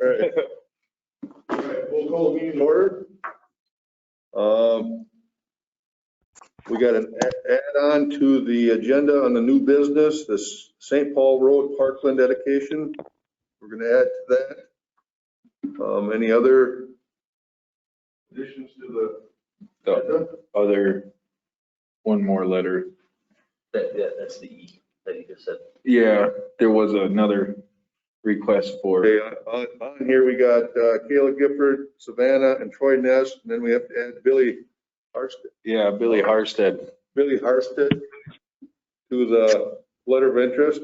Right. All right, we'll call the meeting to order. We got an add-on to the agenda on the new business, this St. Paul Road Parkland dedication. We're going to add to that. Any other additions to the agenda? Other, one more letter. That's the E that you just said. Yeah, there was another request for, Okay, on here we got Kayla Gifford, Savannah, and Troy Ness, and then we have to add Billy Harstead. Billy Harstead. Billy Harstead to the letter of interest.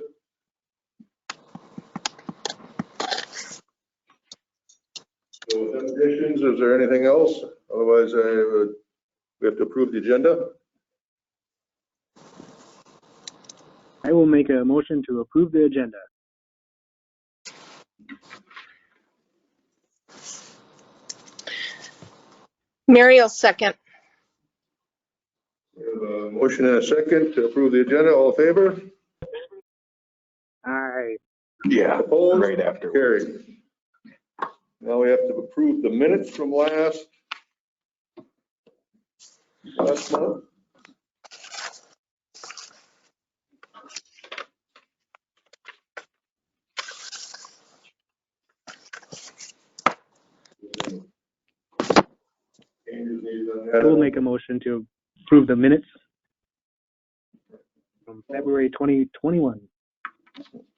So with them additions, is there anything else? Otherwise, we have to approve the agenda. I will make a motion to approve the agenda. Mary will second. We have a motion and a second to approve the agenda. All in favor? Aye. Yeah, Opposed? right after. Carried. Now we have to approve the minutes from last month. I will make a motion to approve the minutes from February 2021.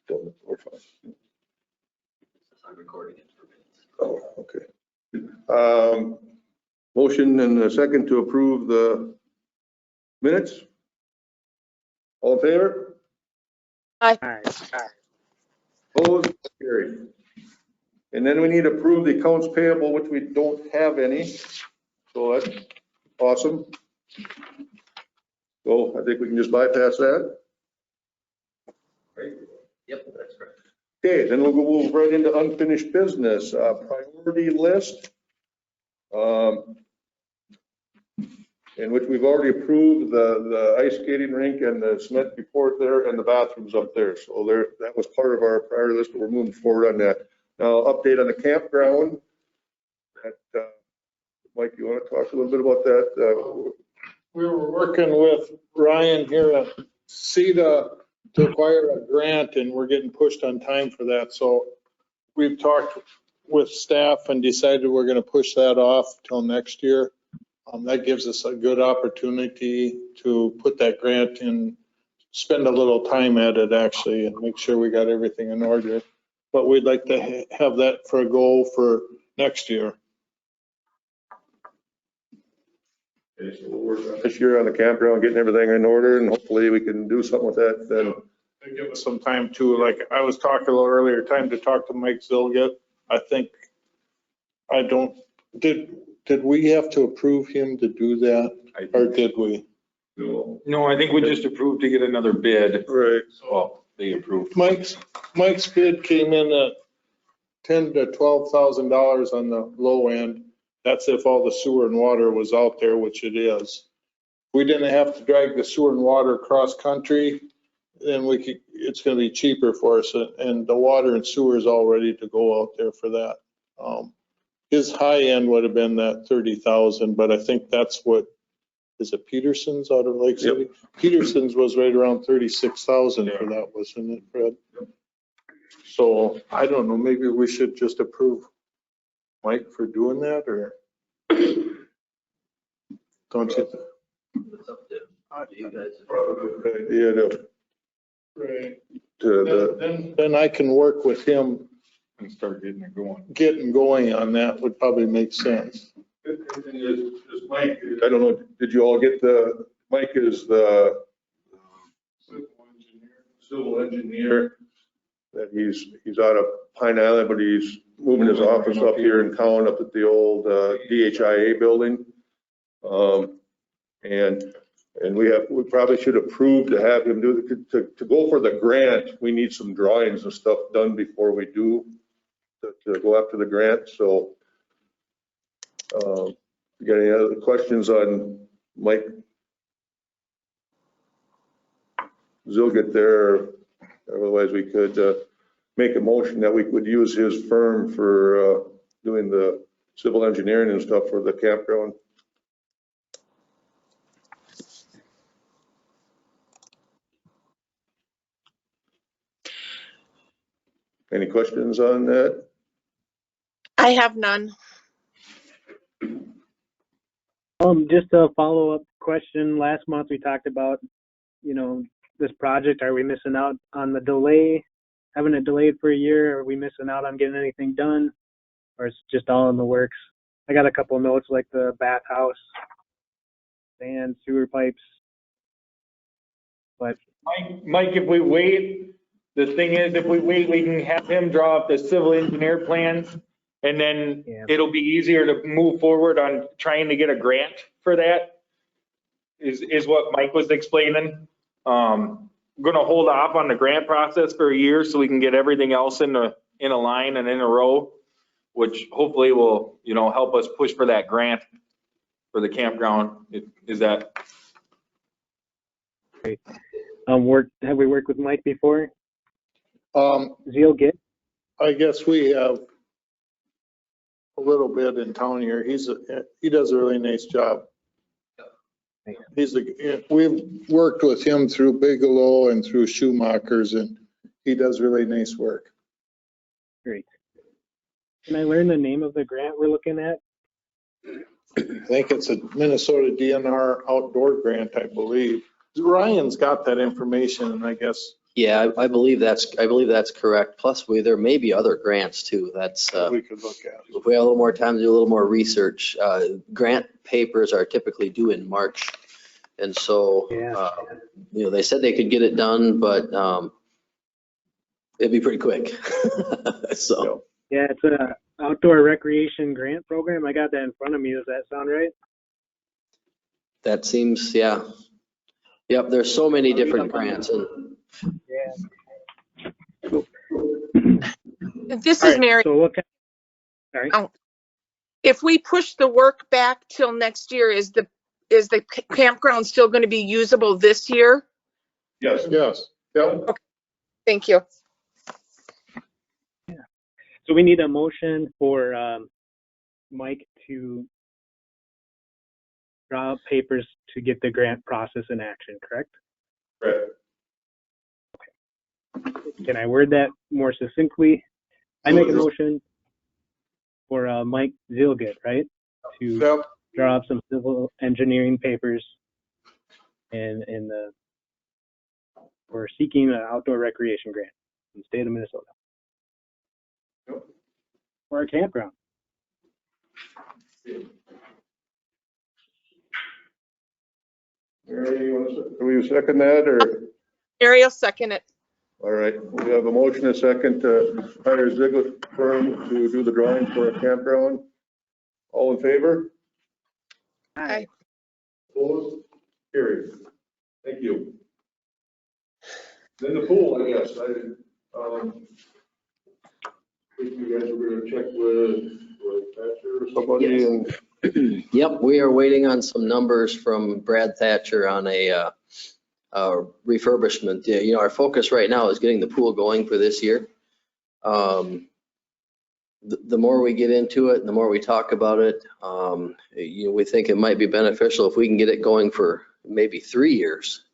We're fine. I'm recording it for minutes. Oh, okay. Motion and a second to approve the minutes. All in favor? Aye. Opposed? Carried. And then we need to approve the accounts payable, which we don't have any. So that's awesome. So I think we can just bypass that. Yep, that's correct. Okay, then we'll move right into unfinished business, priority list. In which we've already approved the ice skating rink and the cement report there and the bathrooms up there. So that was part of our priority list, but we're moving forward on that. Now, update on the campground. Mike, you want to talk a little bit about that? We were working with Ryan here at CETA to acquire a grant, and we're getting pushed on time for that. So we've talked with staff and decided we're going to push that off till next year. That gives us a good opportunity to put that grant in, spend a little time at it actually, and make sure we got everything in order. But we'd like to have that for a goal for next year. Okay, so we'll work on this year on the campground, getting everything in order, and hopefully we can do something with that then. They give us some time too. Like I was talking a little earlier, time to talk to Mike Zilgett. I think did we have to approve him to do that, or did we? No, I think we just approved to get another bid. Right. Well, they approved. Mike's bid came in at $10,000 to $12,000 on the low end. That's if all the sewer and water was out there, which it is. We didn't have to drag the sewer and water across country, then it's going to be cheaper for us. And the water and sewer is all ready to go out there for that. His high end would have been that 30,000, but I think that's what, is it Peterson's out of Lake City? Yep. Peterson's was right around 36,000 for that, wasn't it, Fred? So I don't know, maybe we should just approve Mike for doing that, or don't you? It's up to you guys. Probably a good idea Right. Then I can work with him. And start getting it going. Getting going on that would probably make sense. Good thing is Mike, I don't know, did you all get Mike is the civil engineer, that he's out of Pine Island, but he's moving his office up here in town, up at the old DHIA building. And we probably should approve to have him do to go for the grant. We need some drawings and stuff done before we do to go after the grant. So you got any other questions on Mike Zilgett there? Otherwise we could make a motion that we would use his firm for doing the civil engineering and stuff for the campground. Any questions on that? I have none. Just a follow-up question. Last month we talked about, this project. Are we missing out on the delay, having it delayed for a year? Are we missing out on getting anything done? Or it's just all in the works? I got a couple of notes like the bathhouse and sewer pipes. But Mike, if we wait, the thing is, if we wait, we can have him draw up the civil engineer plans. And then Yeah. it'll be easier to move forward on trying to get a grant for that, is what Mike was explaining. Gonna hold off on the grant process for a year so we can get everything else in a line and in a row, which hopefully will, help us push for that grant for the campground. Is that? have we worked with Mike before? Zeal Git? I guess we have a little bit in town here. He does a really nice job. We've worked with him through Bigelow and through Schumacher's, and he does really nice work. Great. Can I learn the name of the grant we're looking at? I think it's a Minnesota DNR outdoor grant, I believe. Ryan's got that information, and I guess Yeah, I believe that's correct. Plus, there may be other grants too. That's, we could look at. if we have a little more time to do a little more research, grant papers are typically due in March. And so, Yeah. they said they could get it done, but it'd be pretty quick. So, Yeah, it's a outdoor recreation grant program. I got that in front of me. Does that sound right? that seems, yeah. Yep, there's so many different grants and Yeah. This All is right, Mary. So what sorry? Oh. If we push the work back till next year, is the campground still going to be usable this year? Yes. Yes, yeah. Thank you. So we need a motion for Mike to draw up papers to get the grant process in action, correct? Correct. Can I word that more succinctly? I make a motion for Mike Zilgit, right? To Yep. draw up some civil engineering papers for seeking an outdoor recreation grant in the state of Minnesota. Yep. For a campground. Mary, will you second that, or? Mary will second it. All right, we have a motion, a second, to hire Ziegler firm to do the drawing for a campground. All in favor? Aye. Opposed? Carried. Thank you. Then the pool, I guess. Think you guys were gonna check with Thatcher or somebody Yes. and. Yep, we are waiting on some numbers from Brad Thatcher on a refurbishment. Yeah, our focus right now is getting the pool going for this year. The more we get into it, the more we talk about it, we think it might be beneficial if we can get it going for maybe 3 years.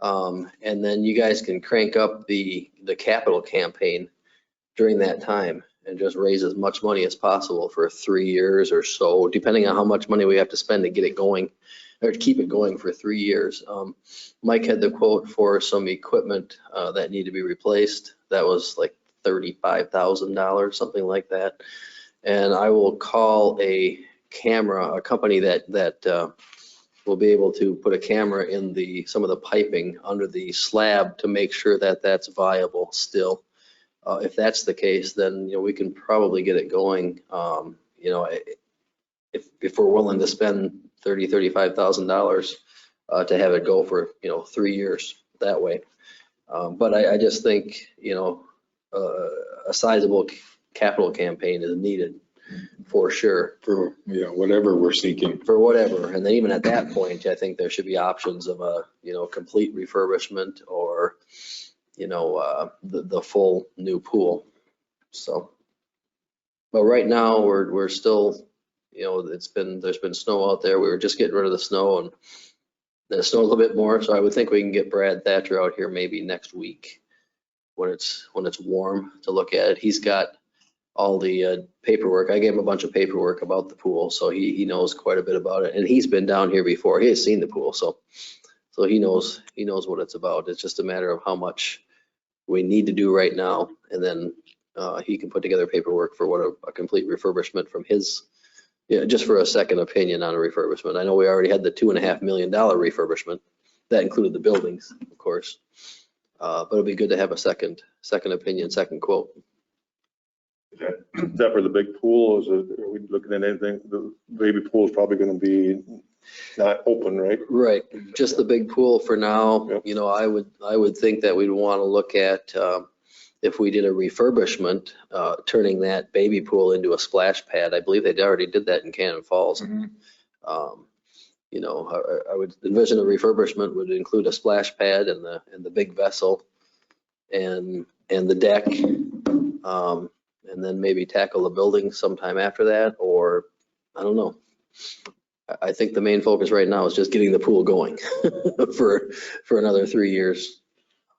And then you guys can crank up the capital campaign during that time and just raise as much money as possible for 3 years or so, depending on how much money we have to spend to get it going or to keep it going for 3 years. Mike had the quote for some equipment that need to be replaced. That was like $35,000, something like that. And I will call a company that will be able to put a camera in some of the piping under the slab to make sure that that's viable still. If that's the case, then, we can probably get it going. If we're willing to spend $35,000 to have it go for, 3 years that way. But I just think, a sizable capital campaign is needed for sure. For, whatever we're seeking. For whatever. And then even at that point, I think there should be options of a, complete refurbishment or the full new pool. So, but right now we're still, there's been snow out there. We were just getting rid of the snow and then it snowed a little bit more. So I would think we can get Brad Thatcher out here maybe next week when it's warm to look at it. He's got all the paperwork. I gave him a bunch of paperwork about the pool, so he knows quite a bit about it. And he's been down here before. He has seen the pool, so he knows what it's about. It's just a matter of how much we need to do right now, and then he can put together paperwork for what a complete refurbishment from his, just for a second opinion on a refurbishment. I know we already had the $2.5 million refurbishment. That included the buildings, of course. But it'd be good to have a second opinion, second quote. Is that for the big pool? Are we looking at anything? The baby pool is probably going to be not open, right? Right, just the big pool for now. Yep. I would think that we'd want to look at, if we did a refurbishment, turning that baby pool into a splash pad. I believe they already did that in Cannon Falls. Mhm. I would envision a refurbishment would include a splash pad and the big vessel and the deck. And then maybe tackle the building sometime after that, or I don't know. I think the main focus right now is just getting the pool going for another 3 years.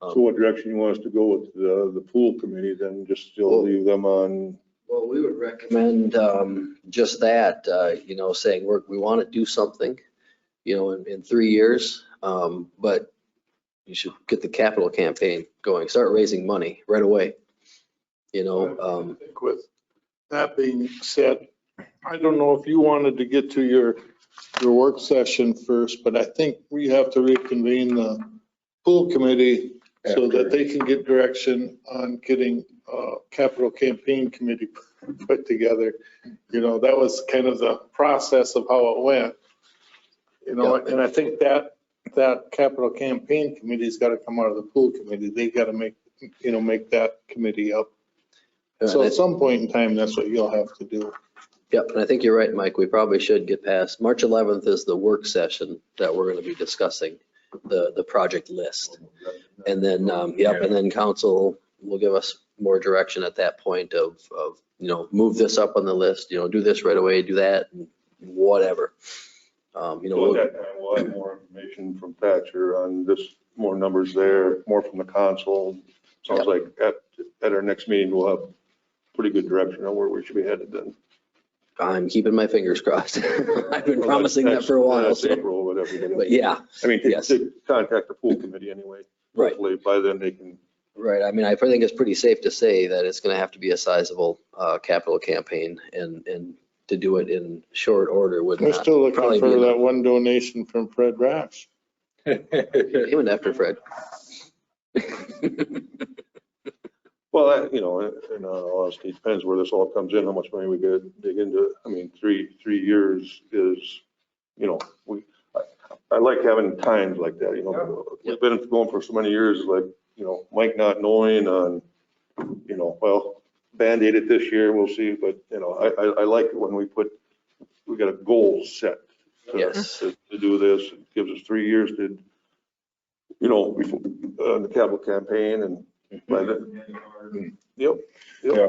So what direction you want us to go with the pool committee, then just still leave them on? Well, we would recommend just that, saying we want to do something, in 3 years, but you should get the capital campaign going, start raising money right away. I think with that being said, I don't know if you wanted to get to your work session first, but I think we have to reconvene the pool committee so that they can get direction on getting a capital campaign committee put together. That was kind of the process of how it went. And I think that capital campaign committee's got to come out of the pool committee. They got to make that committee up. So at some point in time, that's what you'll have to do. Yep, and I think you're right, Mike. We probably should get past, March 11th is the work session that we're going to be discussing, the project list. And then, and then council will give us more direction at that point of move this up on the list, do this right away, do that, whatever. So at that time, we'll have more information from Thatcher on this, more numbers there, more from the council. Sounds like at our next meeting, we'll have pretty good direction on where we should be headed then. I'm keeping my fingers crossed. I've been promising that for a while. That's April, whatever. But yeah. I mean, Yes. to contact the pool committee anyway. Right. Hopefully by then they can. Right. I mean, I think it's pretty safe to say that it's going to have to be a sizable capital campaign, and to do it in short order would We're not still looking probably for be that enough. one donation from Fred Rash. Even after Fred. Well, in all honesty, it depends where this all comes in, how much money we could dig into. I mean, three years is, I like having times like that, We've been going for so many years, like, Mike not knowing on, well, Band-Aid it this year, we'll see, but, I like it when we got a goal set. Yes. To do this. It gives us 3 years to, before, the capital campaign and by then. Yep. Yeah.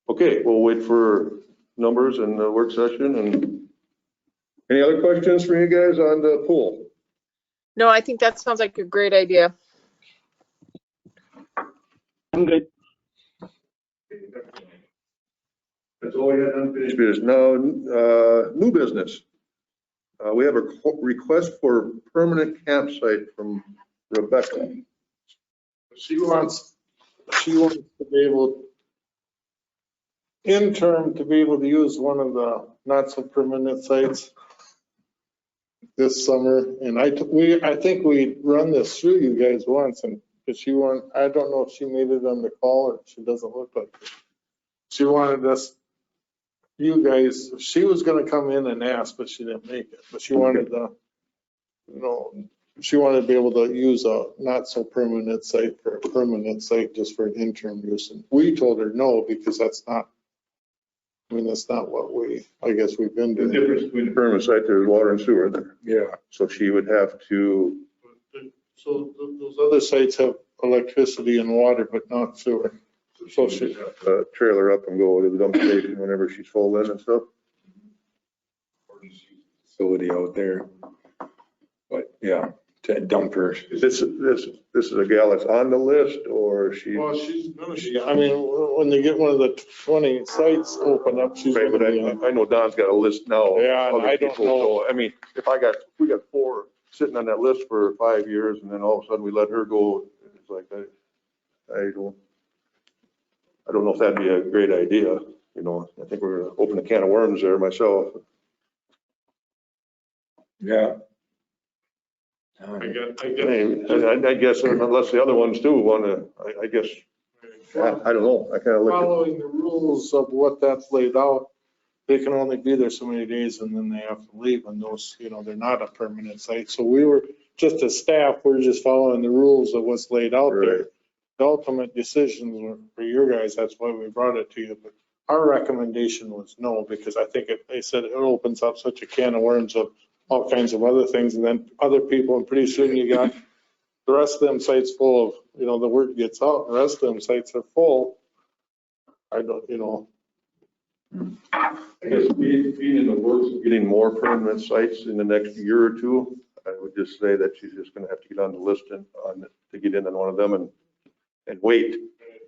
Okay, we'll wait for numbers and the work session. And any other questions for you guys on the pool? No, I think that sounds like a great idea. I'm good. That's all we had unfinished business. Now, new business. We have a request for permanent campsite from Rebecca. She wants to be able, interim, to be able to use one of the not so permanent sites this summer. And I think we run this through you guys once, and because I don't know if she made it on the call or she doesn't look like it. She wanted us, you guys, she was gonna come in and ask, but she didn't make it. But she wanted she wanted to be able to use a not so permanent site for a permanent site just for an interim use. And we told her no, because that's not what I guess we've been The doing. difference between the permanent site, there's water and sewer there. Yeah. So she would have to, So those other sites have electricity and water, but not sewer. So she, Trailer up and go to the dump station whenever she's full in and stuff. Facility out there. But yeah, to dump her. This is a gal that's on the list or she? well, she's gonna be, I mean, when they get one of the 20 sites open up, she's Right, gonna but be on. I know Don's got a list now. of Yeah, and other I don't people, know. so, I mean, if we got 4 sitting on that list for 5 years and then all of a sudden we let her go, it's like, I don't know if that'd be a great idea, you know, I think we're gonna open a can of worms there myself. Yeah. I guess unless the other ones do wanna, I guess, I don't know, I kinda look at, Following the rules of what that's laid out, they can only be there so many days and then they have to leave, and those, you know, they're not a permanent site. So we were, just as staff, we're just following the rules of what's laid out there. Right. The ultimate decisions were for you guys, that's why we brought it to you, but our recommendation was no, because I think they said it opens up such a can of worms of all kinds of other things, and then other people, and pretty soon you got the rest of them sites full of, you know, the word gets out, the rest of them sites are full. I don't, you know, I guess being in the works of getting more permanent sites in the next year or two, I would just say that she's just gonna have to get on the list and to get in on one of them and wait,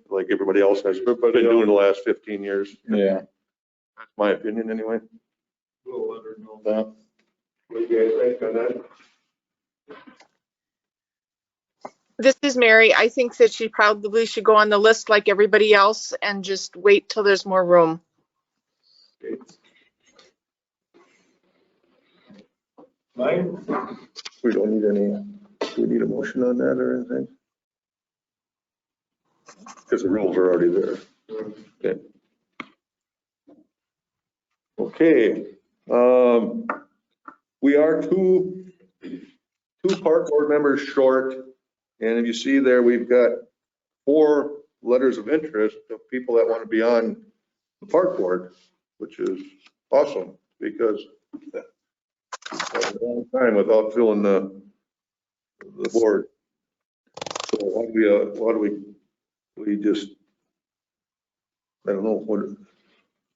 like everybody else has been doing the last 15 years. Yeah. That's my opinion anyway. we'll let her know that. What do you guys think on that? This is Mary. I think that she probably should go on the list like everybody else and just wait till there's more room. Mike? We don't need any, do we need a motion on that or anything? Because the rules are already there. Okay. Okay, we are two park board members short. And if you see there, we've got 4 letters of interest of people that want to be on the park board, which is awesome because a long time without filling the board. So why do we just, I don't know, what,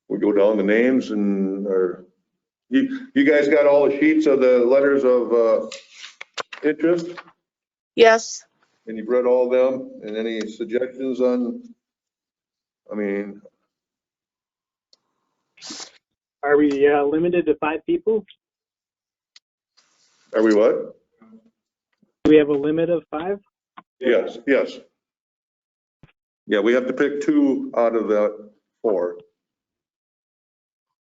we go down the names and, or, you guys got all the sheets of the letters of interest? Yes, And you've read all of them, and any suggestions on, I mean, Are we limited to 5 people? are we what? Do we have a limit of 5? Yes, yes. Yeah, we have to pick 2 out of the 4.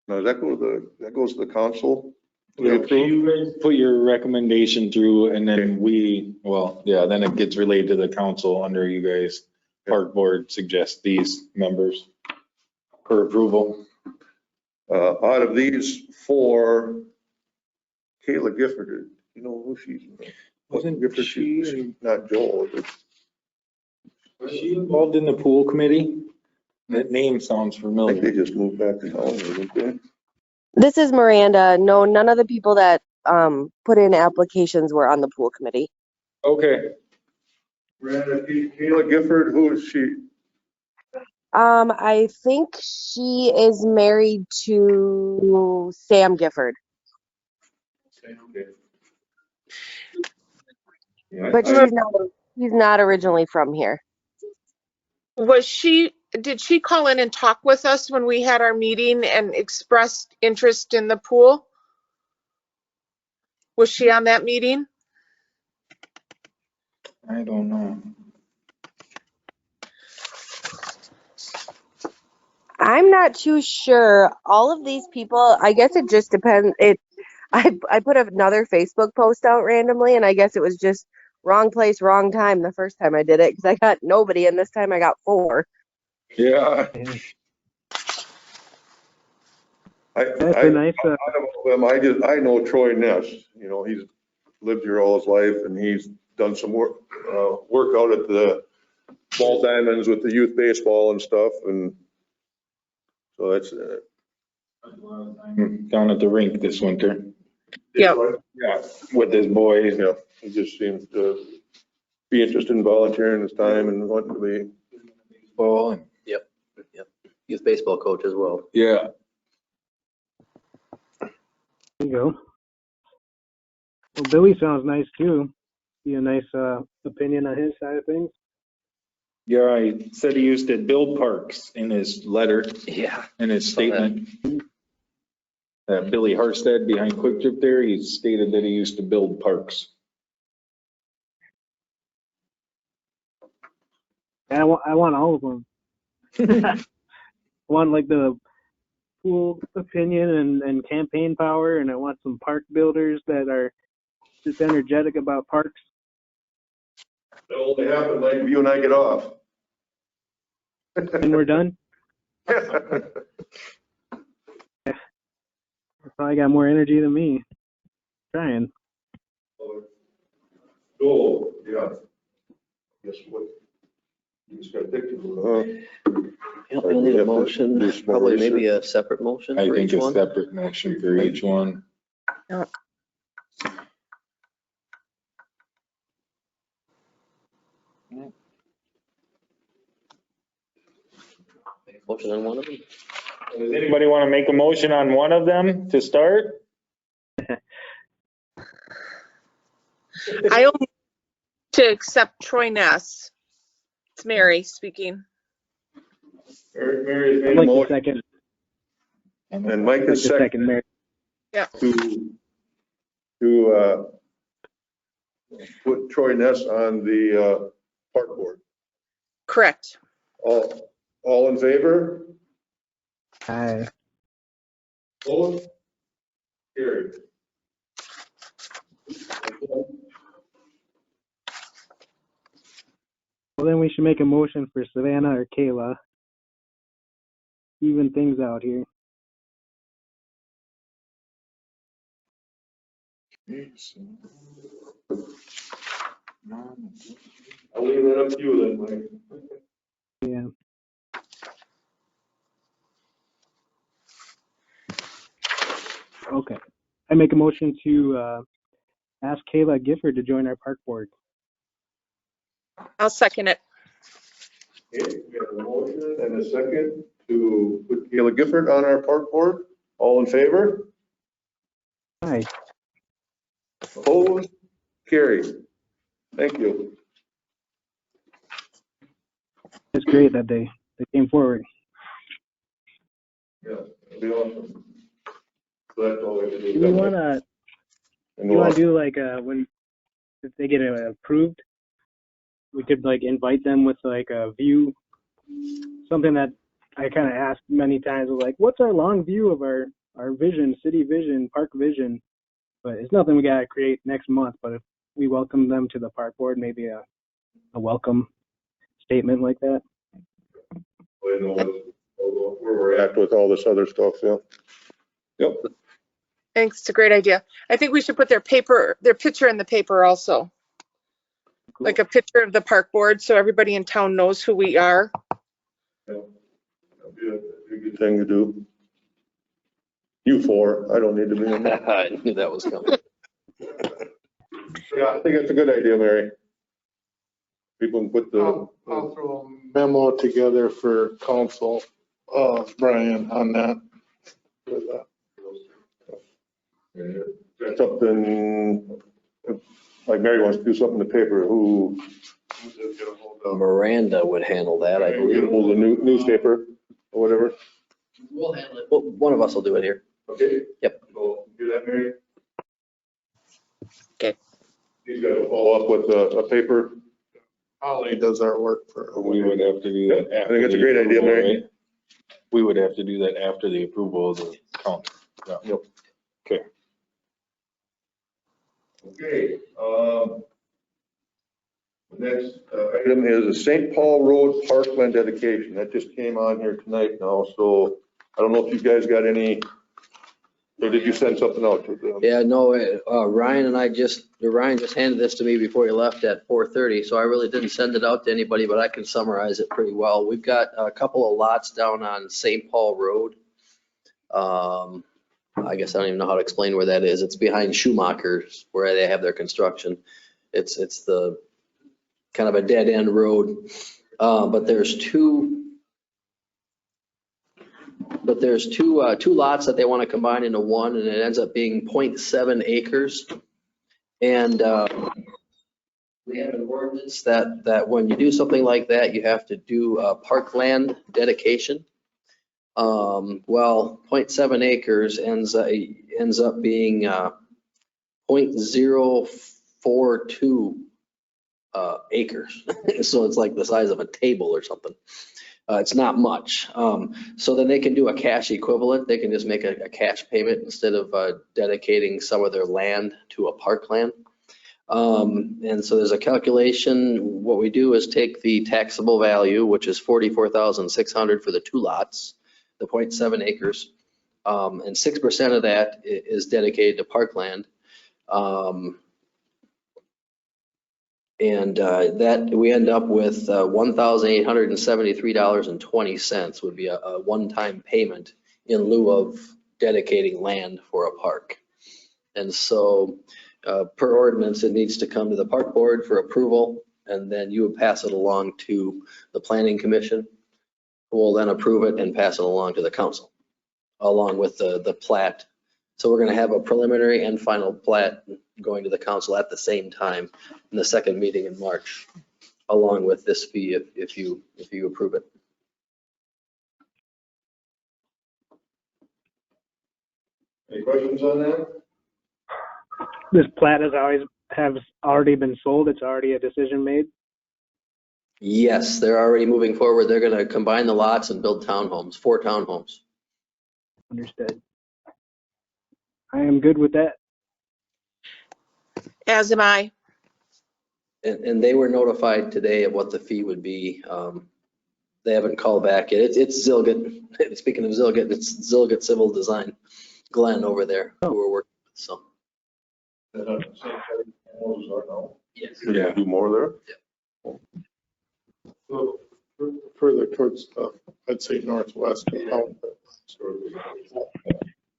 Now, does that goes to the council? You guys put your recommendation through and then then it gets relayed to the council under you guys. Park board suggests these members for approval. Out of these 4, Kayla Gifford, you know who she's? Wasn't Gifford, she- she's not Joel. Was she involved in the pool committee? That name sounds I think familiar. they just moved back to town, didn't they? This is Miranda. No, none of the people that put in applications were on the pool committee. Okay. Kayla Gifford, who is she? I think she is married to Sam Gifford, but she's not originally from here. did she call in and talk with us when we had our meeting and expressed interest in the pool? Was she on that meeting? I don't know. I'm not too sure. All of these people, I guess it just depends. I put another Facebook post out randomly, and I guess it was just wrong place, wrong time the first time I did it because I got nobody, and this time I got 4. Yeah. That's a nice. I know Troy Ness, you know, he's lived here all his life and he's done some work out at the Ball Diamonds with the youth baseball and stuff. And so that's, Down at the rink this winter. Yep. Yeah, with his boys. yeah, he just seems to be interested in volunteering his time and wanting to be. Well, Youth baseball coach as well. yeah, There you go. Well, Billy sounds nice too. Be a nice opinion on his side of things. Yeah, I said he used to build parks in his letter, Yeah. in his statement. Billy Harstead behind Quick Trip there, he stated that he used to build parks. And I want all of them. I want like the pool opinion and campaign power, and I want some park builders that are just energetic about parks. It'll only happen like if you and I get off. And we're done. Probably got more energy than me. Trying. Cool, yeah. Guess what? You just gotta pick two. Yep, we'll need a motion, Do some more probably maybe research. a separate motion I for think each a one. separate motion for each one. Motion on one of them? Does anybody want to make a motion on one of them to start? I only to accept Troy Ness. It's Mary speaking. Mary has I'd made a like the motion, second. and Mike I'd like is the second second, Mary. to put Troy Ness on the park board. Correct. All in favor? Aye. Opposed? Carried. Well, then we should make a motion for Savannah or Kayla. Even things out here. I'll leave that up to you then, Mike. Yeah. Okay. I make a motion to ask Kayla Gifford to join our park board. I'll second it. Okay, we have a motion and a second to put Kayla Gifford on our park board. All in favor? Aye. Opposed? Carried. Thank you. It's great that they came forward. Yeah, it'll be awesome. So that's all we have to do. Do we wanna And you wanna we'll- do like when if they get approved, we could like invite them with like a view, something that I kind of asked many times, like, what's our long view of our vision, city vision, park vision? But it's nothing we gotta create next month. But if we welcome them to the park board, maybe a welcome statement like that. we know where we're at with all this other stuff, yeah. Yep. Thanks. It's a great idea. I think we should put their picture in the paper also. Like a picture of the park board so everybody in town knows who we are. That'd be a good thing to do. You four, I don't need to be in there. I knew that was coming. Yeah, I think it's a good idea, Mary. People can put the, I'll throw a memo together for council, Brian, on that. that's something, like Mary wants to do something in the paper, who's it get a hold of? Miranda would handle that, I Get a believe. hold of the newspaper or whatever. We'll handle it. Well, one of us will do it here. Okay? Yep. So do that, Mary? Okay. He's got to follow up with a paper. Holly does our work for. We would have to do that I after. think it's a the great idea, approval, Mary. right? We would have to do that after the approval of the council. Yeah. Okay, the next item is a St. Paul Road Parkland dedication. That just came on here tonight now, so I don't know if you guys got any, or did you send something out to them? Yeah, no, Ryan just handed this to me before he left at 4:30, so I really didn't send it out to anybody, but I can summarize it pretty well. We've got a couple of lots down on St. Paul Road. I guess I don't even know how to explain where that is. It's behind Schumacher's where they have their construction. It's the kind of a dead end road. But there's two lots that they want to combine into one, and it ends up being 0.7 acres. And we have an ordinance that when you do something like that, you have to do a parkland dedication. Well, 0.7 acres ends up being 0.042 acres. So it's like the size of a table or something. It's not much. So then they can do a cash equivalent. They can just make a cash payment instead of dedicating some of their land to a parkland. And so there's a calculation. What we do is take the taxable value, which is $44,600 for the two lots, the 0.7 acres, and 6% of that is dedicated to parkland. And that we end up with $1,873.20 would be a one-time payment in lieu of dedicating land for a park. And so per ordinance, it needs to come to the park board for approval, and then you would pass it along to the planning commission, who will then approve it and pass it along to the council, along with the plat. So we're going to have a preliminary and final plat going to the council at the same time in the second meeting in March, along with this fee if you approve it. Any questions on that? This plat has already been sold. It's already a decision made. Yes, they're already moving forward. They're going to combine the lots and build townhomes, 4 townhomes. Understood. I am good with that. As am I. And they were notified today of what the fee would be. They haven't called back yet. It's Zilgit. Speaking of Zilgit, it's Zilgit Civil Design, Glenn over there who we're working with. So. Yes. You're gonna do more there? So, further towards, I'd say northwest of town.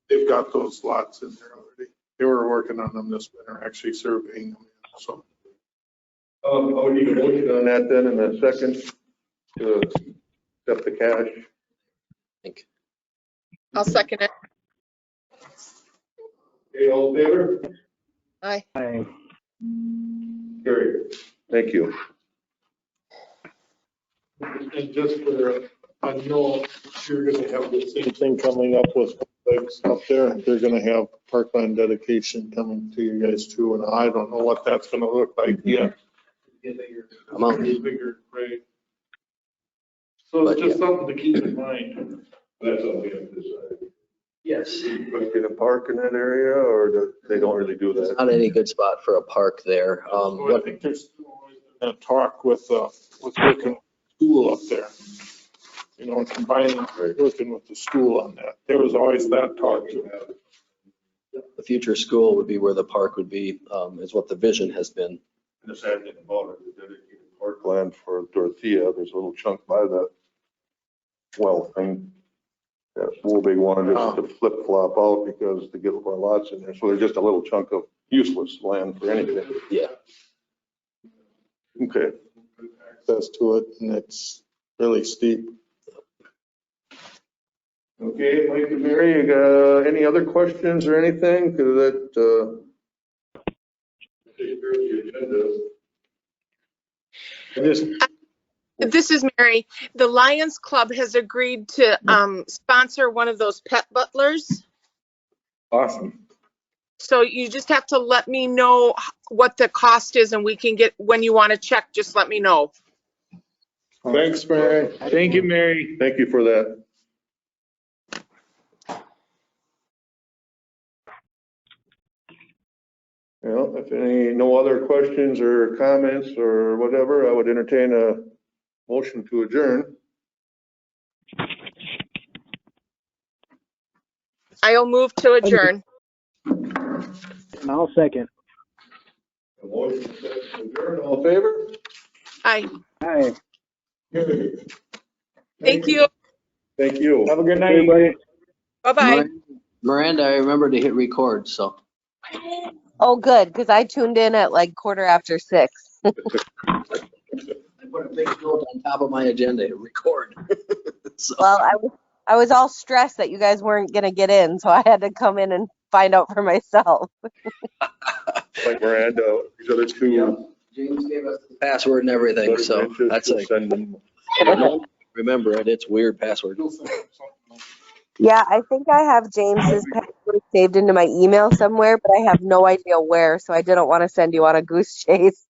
They've got those lots in there already. They were working on them this winter, actually surveying them. So I would need a motion on that then in a second to accept the cash. Think. I'll second it. Okay, all in favor? Aye. I Carried. Thank you. And just for, I know you're gonna have the same thing coming up with things up there. They're gonna have parkland dedication coming to you guys too, and I don't know what that's gonna look like yet. Amount. Bigger, right? So it's just something to keep in mind. That's all we have to decide. Yes. Get a park in that area, or they don't really do that? Not any good spot for a park there. So I think there's always been a talk with working school up there. You know, combining, working with the school on that. There was always that talk too. The future school would be where the park would be, is what the vision has been. And the sad thing about it, the dedicated parkland for Dorothea, there's a little chunk by that well thing. That little big one just to flip flop out because to get more lots in there. So there's just a little chunk of useless land for anything. Yeah. Okay. Access to it, and it's really steep. Okay, Mike and Mary, you got any other questions or anything? Cause that, This is Mary. The Lions Club has agreed to sponsor one of those pet butlers. Awesome. So you just have to let me know what the cost is and we can get, when you want to check, just let me know. Thanks, Mary. Thank you, Mary. thank you for that. Well, if no other questions or comments or whatever, I would entertain a motion to adjourn. I'll move to adjourn. and I'll second. A motion to adjourn, all in favor? Aye. Hi, Thank you. Thank you. Have a good night. everybody. Bye-bye. Miranda, I remembered to hit record, so. Oh, good, because I tuned in at like 6:15. I put a big note on top of my agenda, record. So, Well, I was all stressed that you guys weren't gonna get in, so I had to come in and find out for myself. Like Miranda, these other two. James gave us the password and everything, so that's like, Send them. remember it, it's weird password. Yeah, I think I have James's password saved into my email somewhere, but I have no idea where, so I didn't want to send you on a goose chase.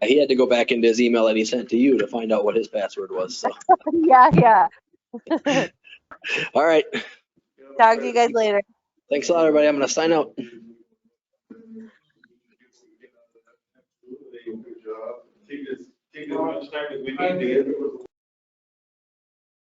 He had to go back into his email that he sent to you to find out what his password was, so. Yeah. All right, Talk to you guys later. thanks a lot, everybody. I'm gonna sign out. Take as much time as we need to get